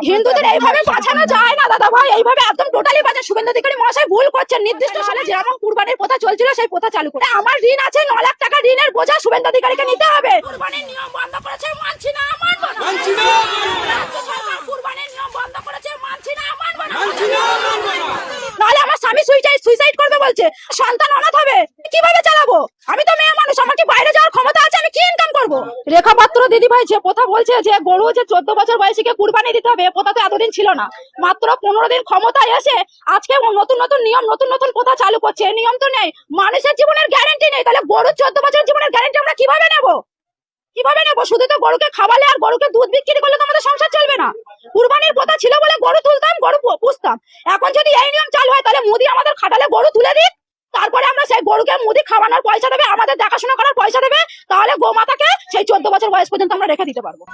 হিন্দুদের এইভাবে বাঁচানো যায় না দাদা ভাই, এইভাবে একদম টোটালি বাঁচা। শুভেন্দু অধিকারী মহাশয় ভুল করছেন। নির্দিষ্ট সালে যেমন কুরবানির প্রথা চলছিল সেই প্রথা চালু করে। আমার ঋণ আছে 9 লাখ টাকা, ঋণের বোঝা শুভেন্দু অধিকারীকে নিতে হবে। কুরবানির নিয়ম বন্ধ করেছে, মানছি না, মানবো না। রাজ্য সরকার কুরবানির নিয়ম বন্ধ করেছে, মানছি না, মানবো না। নাহলে আমার স্বামী সুইসাইড করবে বলছে, সন্তান অনাথ হবে, কিভাবে চালাবো? আমি তো মেয়ে মানুষ, আমার কি বাইরে যাওয়ার ক্ষমতা আছে? আমি কি ইনকাম করবো? রেখা পাত্র দিদি ভাই যে কথা বলছে যে গরু যে 14 বছর বয়সীকে কুরবানি দিতে হবে, কথা তো এতদিন ছিল না। মাত্র 15 দিন ক্ষমতায় এসে আজকে নতুন নতুন নিয়ম, নতুন নতুন কথা চালু করছে। এই নিয়ম তো নেই, মানুষের জীবনের গ্যারান্টি নেই। তাহলে গরুর 14 বছর জীবনের গ্যারান্টি আমরা কিভাবে নেব? কিভাবে নেবো? শুধু তো গরুকে খাওয়ালে আর গরুকে দুধ বিক্রি করলে তো আমাদের সংসার চলবে না। কুরবানির কথা ছিল বলে গরু তুলতাম, গরু পুষতাম। এখন যদি এই নিয়ম চালু হয়, তাহলে মোদি আমাদের খাটালে গরু তুলে দিক, তারপরে আমরা সেই গরুকে মুদি খাওয়ানোর পয়সা দেবে, আমাদের দেখাশোনা করার পয়সা দেবে, তাহলে গোমাতাকে সেই 14 বছর বয়স পর্যন্ত আমরা রেখে দিতে পারবো।